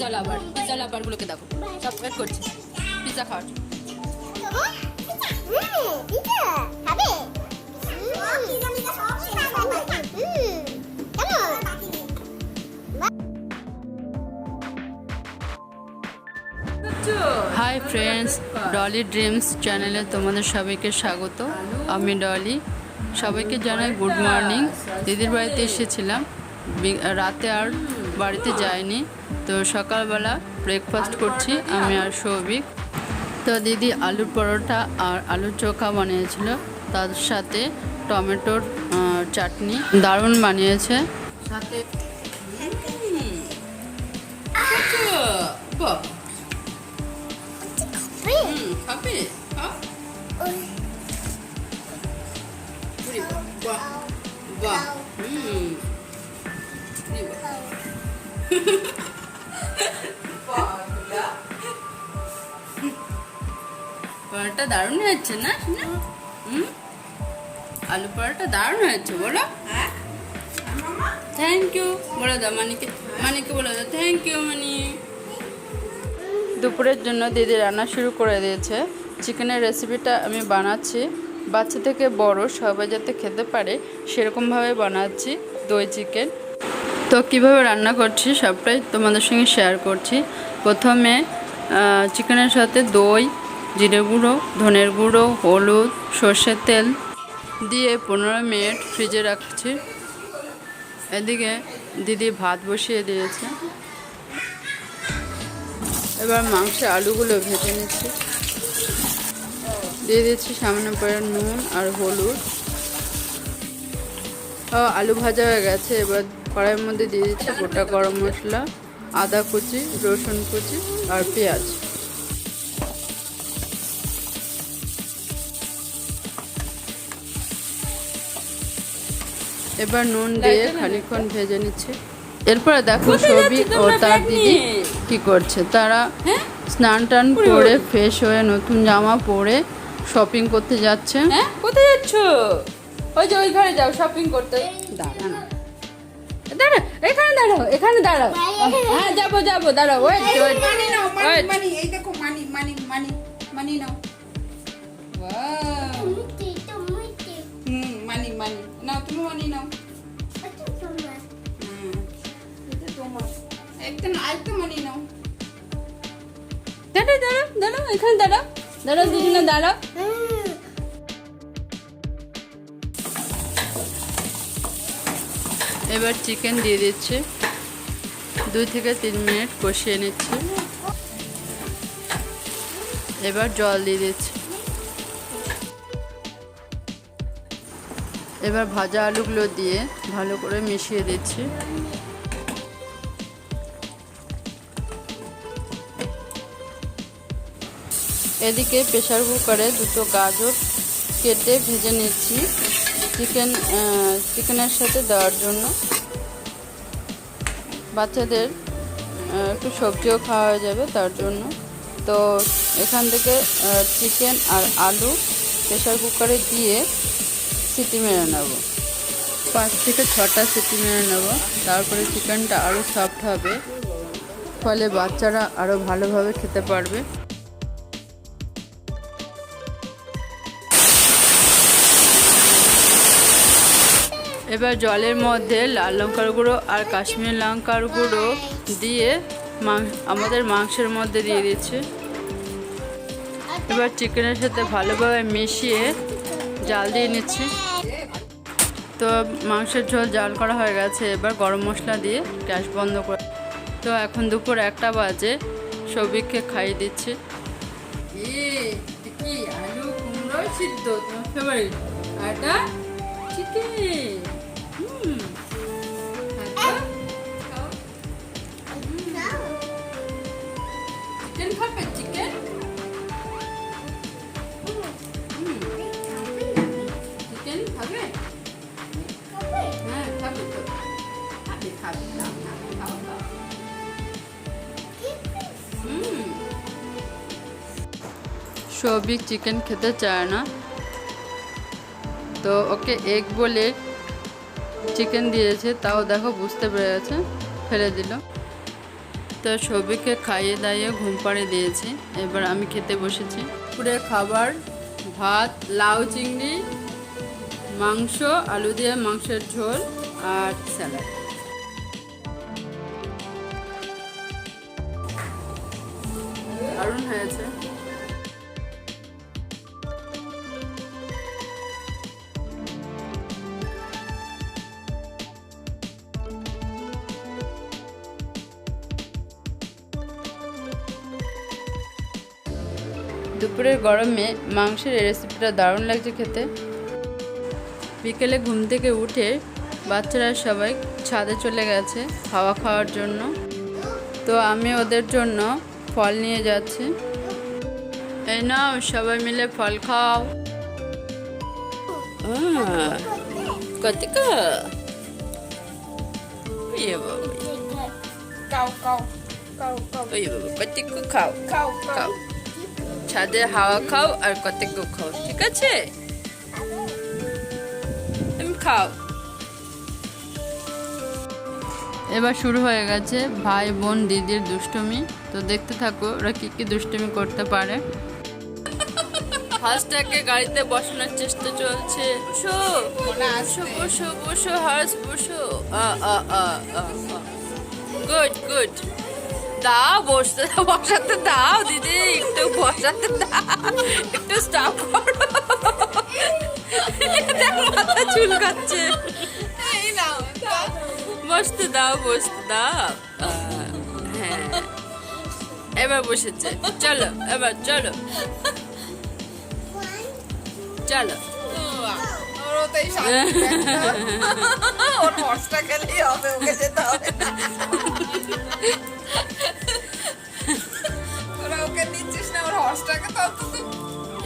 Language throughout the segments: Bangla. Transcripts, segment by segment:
পিজা লাভারগুলোকে দেখো সব ওয়েট করছে পিজা খাওয়ার জন্য। হাই ফ্রেন্ডস, ডলি ড্রিমস চ্যানেলে তোমাদের সবাইকে স্বাগত। আমি ডলি। সবাইকে জানাই গুড মর্নিং। দিদির বাড়িতে এসেছিলাম, রাতে আর বাড়িতে যাইনি। তো সকালবেলা ব্রেকফাস্ট করছি আমি আর সৌভিক। তো দিদি আলুর পরোটা আর আলুর চোখা বানিয়েছিল, তার সাথে টমেটোর চাটনি দারুণ বানিয়েছে। সাথে খাবে পরোটা দারুণ হয়েছে না? আলু পরোটা দারুণ হয়েছে, বলো থ্যাংক ইউ বলে দাও মানিকে বলে দাও থ্যাংক ইউ মানি। দুপুরের জন্য দিদি রান্না শুরু করে দিয়েছে। চিকেনের রেসিপিটা আমি বানাচ্ছি, বাচ্চা থেকে বড় সবাই যাতে খেতে পারে সেরকমভাবে বানাচ্ছি দই চিকেন। তো কিভাবে রান্না করছি সবটাই তোমাদের সঙ্গে শেয়ার করছি। প্রথমে চিকেনের সাথে দই, জিরে গুঁড়ো, ধনের গুঁড়ো, হলুদ, সর্ষের তেল দিয়ে 15 মিনিট ফ্রিজে রাখছি। এদিকে দিদি ভাত বসিয়ে দিয়েছে। এবার মাংসের আলুগুলো ভেজে নিচ্ছি। দিয়ে দিচ্ছি সামান্য করে নুন আর হলুদ। আলু ভাজা হয়ে গেছে। এবার কড়াইয়ের মধ্যে দিয়ে দিচ্ছি গোটা গরম মশলা, আদা কুচি, রসুন কুচি আর পেঁয়াজ। এবার নুন দিয়ে খানিকক্ষণ ভেজে নিচ্ছি। এরপরে দেখো সৌভিক ও তার দিদি কি করছে। তারা স্নান টান করে ফ্রেশ হয়ে নতুন জামা পরে শপিং করতে যাচ্ছে। কোথায় যাচ্ছ? ওই যে ওই ঘরে যাও শপিং করতে। দাঁড়া না, দাঁড়া, এখানে দাঁড়াও, এখানে দাঁড়াও। হ্যাঁ যাবো যাবো, দাঁড়াও। ওয়েট ওয়েট ওয়েট, এই দেখো মানি মানি মানি মানি নাও। ওয়াও, মানি মানি নাও, তুমি মানি নাও। একটা মানি নাও। দাঁড়াও দাঁড়াও দাঁড়াও, এখানে দাঁড়াও, দাঁড়াও দুজনে দাঁড়াও। এবার চিকেন দিয়ে দিচ্ছি, 2 থেকে 3 মিনিট কষিয়ে নিচ্ছি। এবার জল দিয়ে দিচ্ছি। এবার ভাজা আলুগুলো দিয়ে ভালো করে মিশিয়ে দিচ্ছি। এদিকে প্রেসার কুকারে 2টো গাজর কেটে ভেজে নিচ্ছি চিকেনের সাথে দেওয়ার জন্য। বাচ্চাদের একটু সবজিও খাওয়া হয়ে যাবে তার জন্য। তো এখান থেকে চিকেন আর আলু প্রেসার কুকারে দিয়ে সিটি মেরে নেব। 5 থেকে 6টা সিটি মেরে নেব। তারপরে চিকেনটা আরও সফট হবে, ফলে বাচ্চারা আরও ভালোভাবে খেতে পারবে। এবার জলের মধ্যে লাল লঙ্কার গুঁড়ো আর কাশ্মীরি লঙ্কার গুঁড়ো দিয়ে আমাদের মাংসের মধ্যে দিয়ে দিচ্ছি। এবার চিকেনের সাথে ভালোভাবে মিশিয়ে জাল দিয়ে নিচ্ছি। তো মাংসের ঝোল জাল করা হয়ে গেছে। এবার গরম মশলা দিয়ে গ্যাস বন্ধ করে। তো এখন দুপুর 1টা বাজে, সৌভিককে খাইয়ে দিচ্ছি। আলু কুমড়ো সিদ্ধ তোমার ফেভারিট, এটা চিকেন। চিকেন খাবে? চিকেন চিকেন খাবে? হ্যাঁ খাবে তো, খাবে খাবে। সৌভিক চিকেন খেতে চায় না, তো ওকে এগ বলে চিকেন দিয়েছে, তাও দেখো বুঝতে পেরে গেছে, ফেলে দিল। তো সবিকে খাইয়ে দাইয়ে ঘুম পাড়িয়ে দিয়েছি, এবার আমি খেতে বসেছি। দুপুরের খাবার ভাত, লাউ চিংড়ি, মাংস, আলু দিয়ে মাংসের ঝোল আর স্যালাড। দারুণ হয়েছে। দুপুরের গরমে মাংসের এই রেসিপিটা দারুণ লাগছে খেতে। বিকেলে ঘুম থেকে উঠে বাচ্চারা সবাই ছাদে চলে গেছে হাওয়া খাওয়ার জন্য, তো আমি ওদের জন্য ফল নিয়ে যাচ্ছি। এই নাও সবাই মিলে ফল খাও। কতিকা খাও খাও খাও, ছাদে হাওয়া খাও আর কতিকু খাও, ঠিক আছে? তুমি খাও। এবার শুরু হয়ে গেছে ভাই বোন দিদির দুষ্টুমি, তো দেখতে থাকো ওরা কি কি দুষ্টুমি করতে পারে। হাঁসটাকে গাড়িতে বসানোর চেষ্টা চলছে। বসো বসো বসো বসো হাঁস বসো। গুড গুড, দাও বসতে দাও, বসাতে দাও দিদি, একটু বসাতে দাও, একটু স্টপ করো। মাথা চুলকাচ্ছে। বসতে দাও বসতে দাও। হ্যাঁ এবার বসেছে, চলো এবার চলো চলো।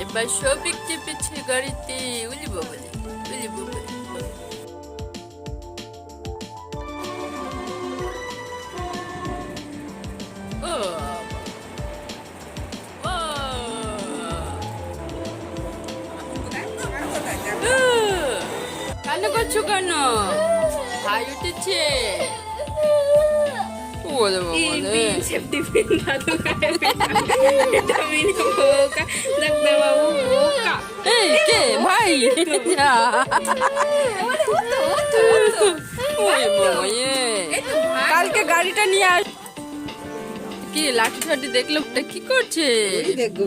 এবার সবিক চেপেছে গাড়িতে। উলি বাবলি উলি বাবলি। কান্না করছো কেন? হাই উঠেছে। ভাই কালকে গাড়িটা নিয়ে আস। কি লাঠি ফাটি দেখলো কি করছে? দেখো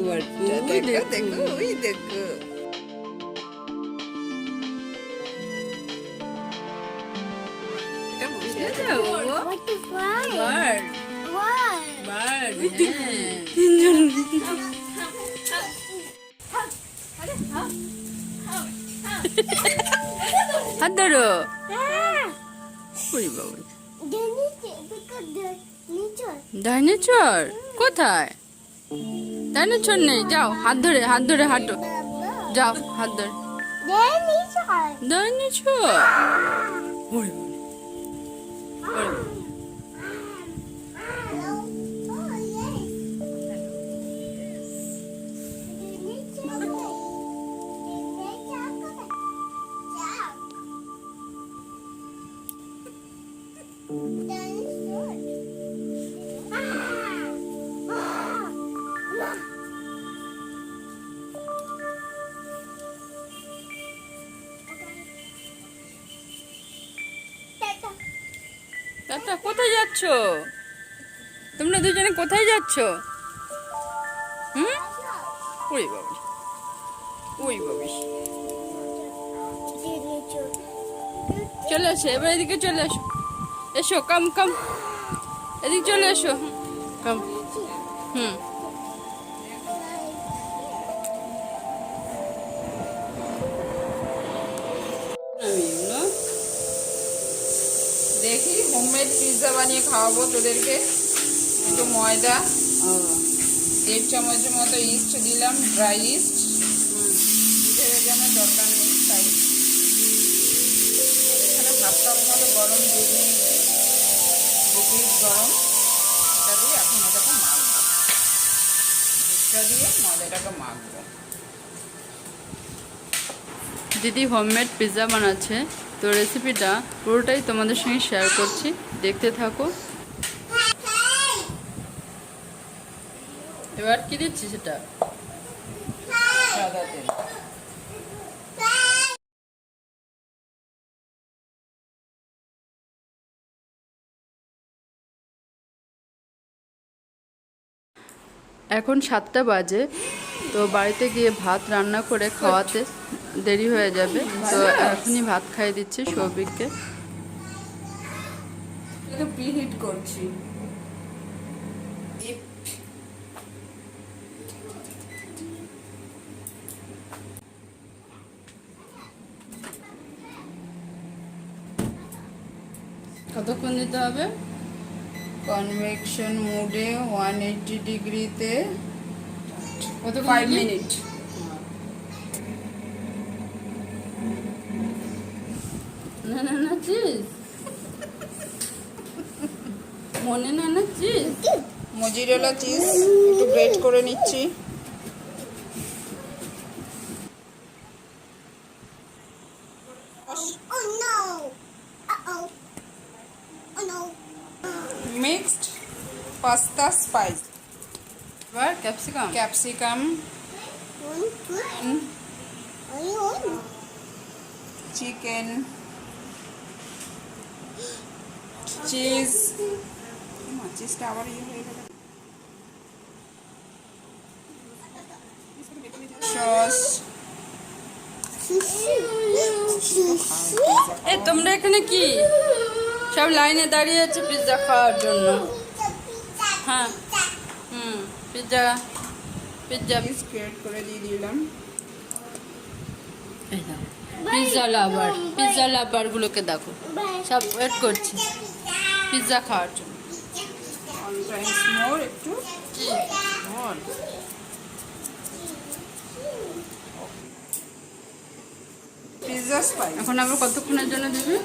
দেখো ওই দেখো। হাত ধরো। ডাইনোসর কোথায়? ডাইনোসর নেই, যাও হাত ধরে হাঁটো, যাও হাত ধরে। Dinosaur tata. কোথায় যাচ্ছ তোমরা দুজনে? কোথায় যাচ্ছ? ওই বাবু ওই বাবু, চলে আসো এবার এদিকে চলে আসো। এসো কাম কাম, এদিকে চলে এসো কাম। দেখি হোমমেড পিৎজা বানিয়ে খাওয়াবো তোদেরকে। একটু ময়দা, 1.5 চামচের মতো ইস্ট দিলাম, ড্রাই ইস্ট। দুধে ভেজানোর দরকার নেই, তাই এখানে 1/2 কাপ মতো গরম দুধ নিয়েছি, লিকুইড গরম। এটা দিয়ে এখন এটাকে মাখবো, দুধটা দিয়ে ময়দাটাকে মাখবো। দিদি হোমমেড পিৎজা বানাচ্ছে, তো রেসিপিটা পুরোটাই তোমাদের সঙ্গে শেয়ার করছি, দেখতে থাকো। এবার কি দিচ্ছি সেটা? সাদা তেল। এখন 7টা বাজে, তো বাড়িতে গিয়ে ভাত রান্না করে খাওয়াতে দেরি হয়ে যাবে। তো এখনই ভাত খাইয়ে দিচ্ছি সৌভিককে। একটু প্রিহিট করছি। কতক্ষণ দিতে হবে? কনভেকশন মোডে 180 ডিগ্রিতে কত 5 মিনিট। না চিজ মনে না চিজ। মোজিরেলা চিজ একটু গ্রেট করে নিচ্ছি। মিক্সড পাস্তা স্পাইস, এবার ক্যাপসিকাম। ক্যাপসিকাম, চিকেন, চিজ, চিজটা আবার ইয়ে হয়ে গেল, সস। এ তোমরা এখানে কি সব লাইনে দাঁড়িয়ে আছে পিৎজা খাওয়ার জন্য? হ্যাঁ, পিৎজা পিৎজা গ্রেট করে দিয়ে দিলাম। পিৎজা লাভার গুলোকে দেখো, সব ওয়েট করছে পিৎজা খাওয়ার জন্য। অন টাইমস মোর একটু পিৎজা স্পাইস। এখন আবার কতক্ষণের জন্য দিবি?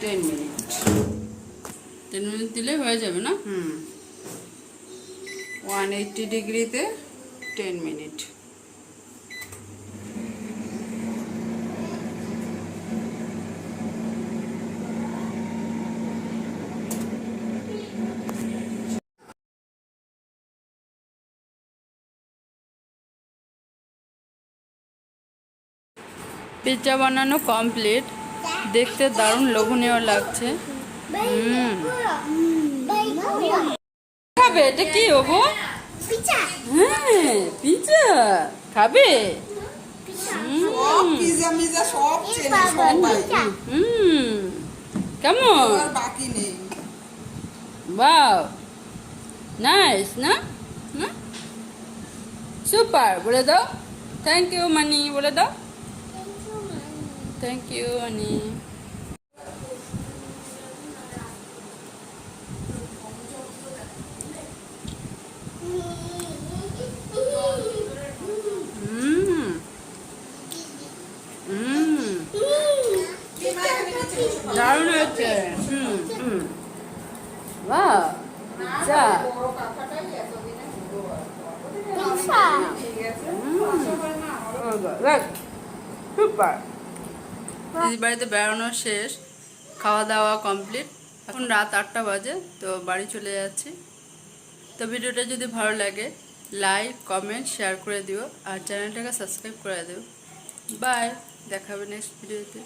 10 মিনিট। 10 মিনিট দিলে হয়ে যাবে না? 180 ডিগ্রিতে 10 মিনিট। পিৎজা বানানো কমপ্লিট। দেখতে দারুণ লোভনীয় লাগছে। খাবে এটা কি হবো? হ্যাঁ, পিৎজা খাবে। পিৎজা মিজা সব চেনে সবাই। কেমন? আর বাকি নেই। ওয়াও, নাইস না? সুপার বলে দাও। থ্যাংক ইউ মানি বলে দাও। Thank you money. দারুণ হয়েছে। বাহ, যা সুপার। দিদির বাড়িতে বেড়ানো শেষ, খাওয়া দাওয়া কমপ্লিট। এখন রাত 8টা বাজে, তো বাড়ি চলে যাচ্ছি। তো ভিডিওটা যদি ভালো লাগে লাইক কমেন্ট শেয়ার করে দিও, আর চ্যানেলটাকে সাবস্ক্রাইব করে দিও। বাই, দেখা হবে নেক্সট ভিডিওতে।